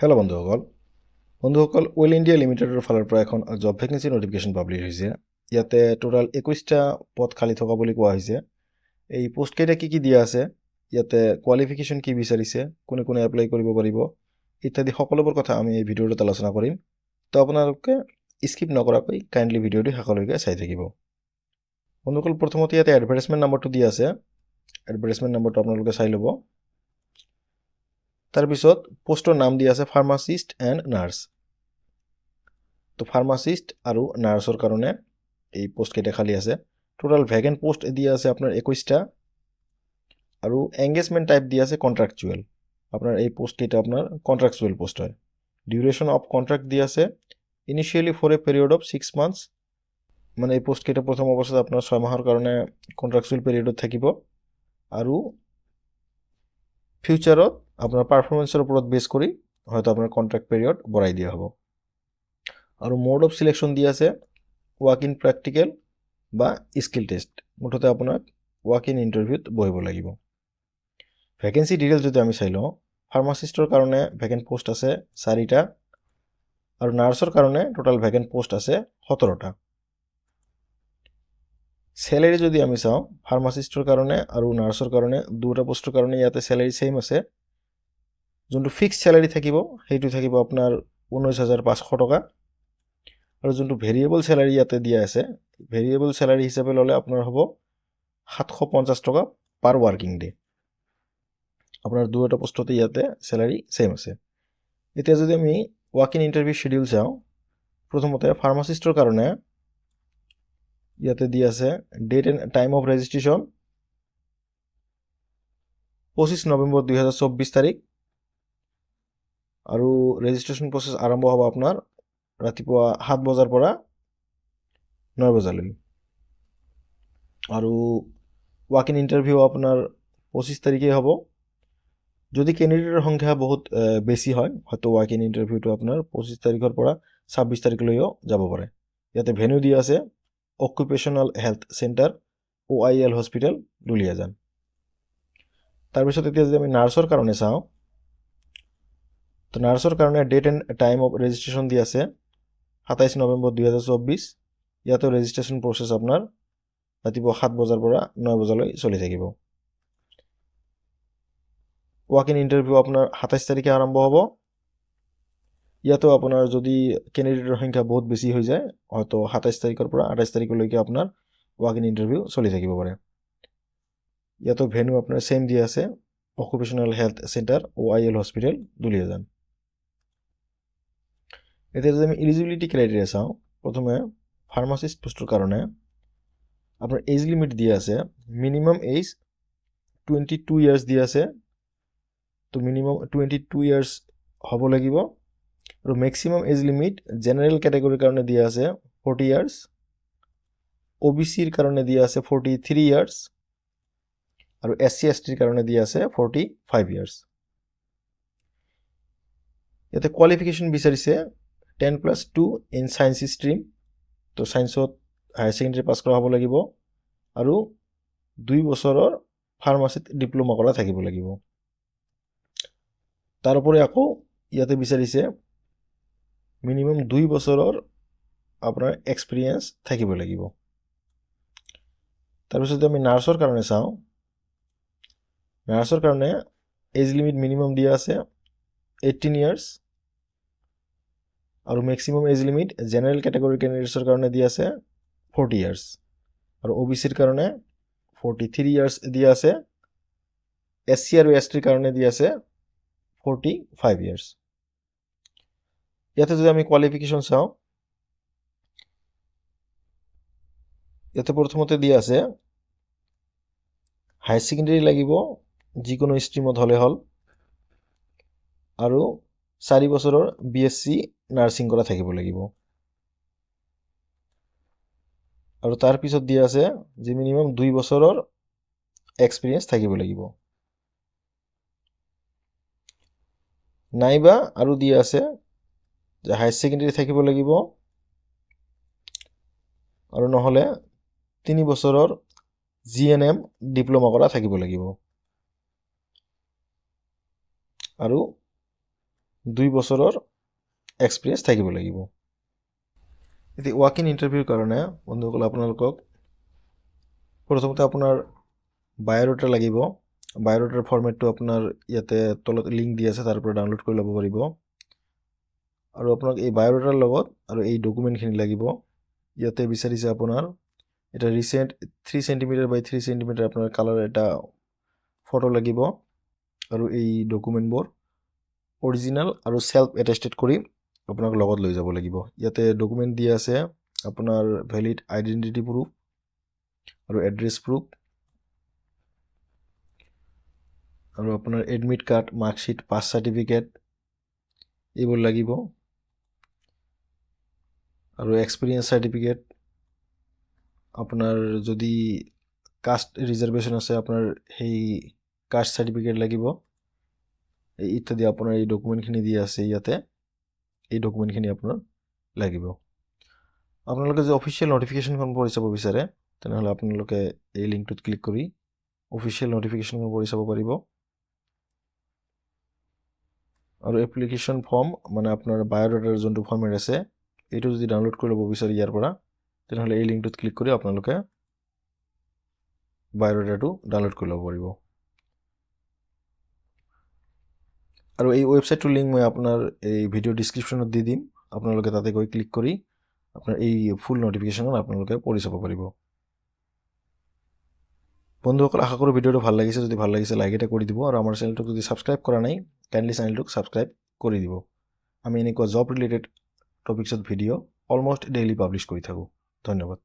Hello' বন্ধুসকল oil India লিমিটেডৰ ফালৰ পৰা এখন জব ভেকেঞ্চি নটিফিকেশ্যন পাব্লিছ হৈছে। ইয়াতে টোটাল 21টা পদ খালী থকা বুলি কোৱা হৈছে। এই পোষ্টকেইটা কি দিয়া আছে, ইয়াতে কোৱালিফিকেশ্যন কি বিচাৰিছে, কোনে কোনে এপ্লাই কৰিব পাৰিব ইত্যাদি সকলোবোৰ কথা আমি এই ভিডিঅ'টোত আলোচনা কৰিম। তো আপোনালোকে স্কিপ নকৰাকৈ কাইণ্ডলি ভিডিঅ'টো শেষলৈকে চাই থাকিব। বন্ধুসকল, প্ৰথমতে ইয়াতে এডভাৰটাইজমেণ্ট নম্বৰটো দিয়া আছে। এডভাৰটাইজমেণ্ট নম্বৰটো আপোনালোকে চাই ল'ব। তাৰপিছত পোষ্টৰ নাম দিয়া আছে ফাৰ্মাচিষ্ট এণ্ড নাৰ্ছ। তো ফাৰ্মাচিষ্ট আৰু নাৰ্ছৰ কাৰণে এই পোষ্টকেইটা খালী আছে। টোটাল ভেকেণ্ট পোষ্ট দিয়া আছে আপোনাৰ 21টা আৰু এংগেজমেণ্ট টাইপ দিয়া আছে কণ্ট্ৰাকচুৱেল। আপোনাৰ এই পোষ্টকেইটা আপোনাৰ কণ্ট্ৰাকচুৱেল পোষ্ট হয়। ডিউৰেশ্যন অফ কণ্ট্ৰাক্ট দিয়া আছে initially for a period of 6 months. মানে এই পোষ্টকেইটা প্ৰথম অৱস্থাত আপোনাৰ 6 মাহৰ কাৰণে কণ্ট্ৰাকচুৱেল পিৰিয়ডত থাকিব আৰু ফিউচাৰত আপোনাৰ পাৰফৰ্মেন্সৰ ওপৰত বেছ কৰি হয়তো আপোনাৰ কণ্ট্ৰাক্ট পিৰিয়ড বঢ়াই দিয়া হ'ব। আৰু মোড অফ চিলেকশ্যন দিয়া আছে ৱাক ইন প্ৰেক্টিকেল বা স্কিল টেষ্ট। মুঠতে আপোনাক ৱাক ইন ইণ্টাৰভিউত বহিব লাগিব। ভেকেঞ্চি ডিটেইলছ যদি আমি চাই লওঁ, ফাৰ্মাচিষ্টৰ কাৰণে ভেকেণ্ট পোষ্ট আছে 4টা আৰু নাৰ্ছৰ কাৰণে টোটাল ভেকেণ্ট পোষ্ট আছে 17টা। চেলাৰী যদি আমি চাওঁ, ফাৰ্মাচিষ্টৰ কাৰণে আৰু নাৰ্ছৰ কাৰণে দুটা পোষ্টৰ কাৰণে ইয়াতে চেলাৰী ছেইম আছে। যোনটো ফিক্সড চেলাৰী থাকিব সেইটো থাকিব আপোনাৰ 19,500 টকা আৰু যোনটো ভেৰিয়েবল চেলাৰী ইয়াতে দিয়া আছে, ভেৰিয়েবল চেলাৰী হিচাপে ল'লে আপোনাৰ হ'ব 750 টকা পাৰ ৱাৰ্কিং ডে। আপোনাৰ দুটা পোষ্টতে ইয়াতে চেলাৰী ছেইম আছে। এতিয়া যদি আমি ৱাক ইন ইণ্টাৰভিউ শ্বেডিউল চাওঁ, প্ৰথমতে ফাৰ্মাচিষ্টৰ কাৰণে ইয়াতে দিয়া আছে date and time of registration 25 November 2024 তাৰিখ আৰু ৰেজিষ্ট্ৰেশ্যন প্ৰচেছ আৰম্ভ হ'ব আপোনাৰ ৰাতিপুৱা 7 বজাৰ পৰা 9 বজালৈ। আৰু ৱাক ইন ইণ্টাৰভিউ আপোনাৰ 25 তাৰিখে হ'ব। যদি কেণ্ডিডেটৰ সংখ্যা বহুত বেছি হয়, হয়তো ৱাক ইন ইণ্টাৰভিউটো আপোনাৰ 25 তাৰিখৰ পৰা 26 তাৰিখলৈও যাব পাৰে। ইয়াতে ভেন্যু দিয়া আছে occupational health centre OIL hospital Duliajan. তাৰপিছত এতিয়া যদি আমি নাৰ্ছৰ কাৰণে চাওঁ, তো নাৰ্ছৰ কাৰণে date and time of registration দিয়া আছে 27 নৱেম্বৰ 2024। ইয়াতো ৰেজিষ্ট্ৰেশ্যন প্ৰচেছ আপোনাৰ ৰাতিপুৱা 7 বজাৰ পৰা 9 বজালৈ চলি থাকিব। ৱাক ইন ইণ্টাৰভিউ আপোনাৰ 27 তাৰিখে আৰম্ভ হ'ব। ইয়াতো আপোনাৰ যদি কেণ্ডিডেটৰ সংখ্যা বহুত বেছি হৈ যায়, হয়তো 27 তাৰিখৰ পৰা 28 তাৰিখলৈকে আপোনাৰ ৱাক ইন ইণ্টাৰভিউ চলি থাকিব পাৰে। ইয়াতো ভেন্যু আপোনাৰ ছেইম দিয়া আছে occupational health centre OIL hospital Duliajan. এতিয়া যদি আমি এলিজিবিলিটি ক্ৰাইটেৰিয়া চাওঁ, প্ৰথমে ফাৰ্মাচিষ্ট পোষ্টৰ কাৰণে আপোনাৰ এজ লিমিট দিয়া আছে মিনিমাম এজ 22 ইয়াৰ্ছ দিয়া আছে। তো মিনিমাম 22 ইয়াৰ্ছ হ'ব লাগিব আৰু মেক্সিমাম এজ লিমিট জেনেৰেল কেটেগৰীৰ কাৰণে দিয়া আছে 40 ইয়াৰ্ছ, OBCৰ কাৰণে দিয়া আছে 43 ইয়াৰ্ছ আৰু SC/STৰ কাৰণে দিয়া আছে 45 ইয়াৰ্ছ। ইয়াতে কোৱালিফিকেশ্যন বিচাৰিছে 10+2 ইন ছায়েন্স ষ্ট্ৰীম। তো ছায়েন্সত হায়াৰ ছেকেণ্ডেৰী পাছ কৰা হ'ব লাগিব আৰু 2 বছৰৰ ফাৰ্মাচীত ডিপ্ল'মা কৰা থাকিব লাগিব। তাৰোপৰি আকৌ ইয়াতে বিচাৰিছে মিনিমাম 2 বছৰৰ আপোনাৰ এক্সপিৰিয়েঞ্চ থাকিব লাগিব। তাৰপিছত আমি নাৰ্ছৰ কাৰণে চাওঁ, নাৰ্ছৰ কাৰণে এজ লিমিট মিনিমাম দিয়া আছে 18 ইয়াৰ্ছ আৰু maximum age limit general category কেণ্ডিডেটছৰ কাৰণে দিয়া আছে 40 ইয়াৰ্ছ আৰু OBCৰ কাৰণে 43 ইয়াৰ্ছ দিয়া আছে, SC আৰু STৰ কাৰণে দিয়া আছে 45 ইয়াৰ্ছ। ইয়াতে যদি আমি কোৱালিফিকেশ্যন চাওঁ, ইয়াতে প্ৰথমতে দিয়া আছে হায়াৰ ছেকেণ্ডেৰী লাগিব যিকোনো ষ্ট্ৰীমত হ'লে হ'ল আৰু 4 বছৰৰ BSc নাৰ্ছিং কৰা থাকিব লাগিব। আৰু তাৰপিছত দিয়া আছে যে মিনিমাম 2 বছৰৰ এক্সপিৰিয়েঞ্চ থাকিব লাগিব। নাইবা আৰু দিয়া আছে যে হায়াৰ ছেকেণ্ডেৰী থাকিব লাগিব আৰু নহ'লে 3 বছৰৰ GNM ডিপ্ল'মা কৰা থাকিব লাগিব। আৰু 2 বছৰৰ এক্সপিৰিয়েঞ্চ থাকিব লাগিব। এতিয়া ৱাক ইন ইণ্টাৰভিউৰ কাৰণে বন্ধুসকল আপোনালোকক প্ৰথমতে আপোনাৰ বায়'ডাটা লাগিব। বায়'ডাটাৰ ফৰ্মেটটো আপোনাৰ ইয়াতে তলত লিংক দি আছে, তাৰ পৰা ডাউনলোড কৰি ল'ব পাৰিব। আৰু আপোনাক এই বায়'ডাটাৰ লগত আৰু এই ডকুমেণ্টখিনি লাগিব। ইয়াতে বিচাৰিছে আপোনাৰ এটা ৰিচেণ্ট 3 cm by 3 cm আপোনাৰ কালাৰ এটা ফটো লাগিব। আৰু এই ডকুমেণ্টবোৰ অৰিজিনেল আৰু সেলফ এটেষ্টেড কৰি আপোনাক লগত লৈ যাব লাগিব। ইয়াতে ডকুমেণ্ট দিয়া আছে আপোনাৰ ভেলিড আইডেণ্টিটি প্ৰুফ আৰু এড্ৰেছ প্ৰুফ আৰু আপোনাৰ admit card, marksheet, pass certificate এইবোৰ লাগিব। আৰু এক্সপিৰিয়েঞ্চ চাৰ্টিফিকেট, আপোনাৰ যদি কাষ্ট ৰিজাৰ্ভেশ্যন আছে আপোনাৰ সেই কাষ্ট চাৰ্টিফিকেট লাগিব। ইত্যাদি আপোনাৰ এই ডকুমেণ্টখিনি দিয়া আছে ইয়াতে, এই ডকুমেণ্টখিনি আপোনাৰ লাগিব। আপোনালোকে যদি অফিচিয়েল নটিফিকেশ্যনখন পঢ়ি চাব বিচাৰে তেনেহ'লে আপোনালোকে এই লিংকটোত ক্লিক কৰি অফিচিয়েল নটিফিকেশ্যনখন পঢ়ি চাব পাৰিব। আৰু এপ্লিকেশ্যন ফৰ্ম মানে আপোনাৰ বায়'ডাটাৰ যোনটো ফৰ্মেট আছে এইটো যদি ডাউনলোড কৰি ল'ব বিচাৰে ইয়াৰ পৰা তেনেহ'লে এই লিংকটোত ক্লিক কৰি আপোনালোকে বায়'ডাটাটো ডাউনলোড কৰি ল'ব পাৰিব। আৰু এই ৱেবছাইটটোৰ লিংক মই আপোনাৰ এই ভিডিঅ' ডিছক্ৰিপশ্যনত দি দিম। আপোনালোকে তাতে গৈ ক্লিক কৰি আপোনাৰ এই ফুল নটিফিকেশ্যনখন আপোনালোকে পঢ়ি চাব পাৰিব। বন্ধুসকল, আশা কৰোঁ ভিডিঅ'টো ভাল লাগিছে। যদি ভাল লাগিছে লাইক এটা কৰি দিব আৰু আমাৰ চেনেলটোক যদি ছাবস্ক্ৰাইব কৰা নাই কাইণ্ডলি চেনেলটোক ছাবস্ক্ৰাইব কৰি দিব। আমি এনেকুৱা জব ৰিলেটেড টপিকছত ভিডিঅ' অলমষ্ট ডেইলি পাব্লিছ কৰি থাকোঁ। ধন্যবাদ।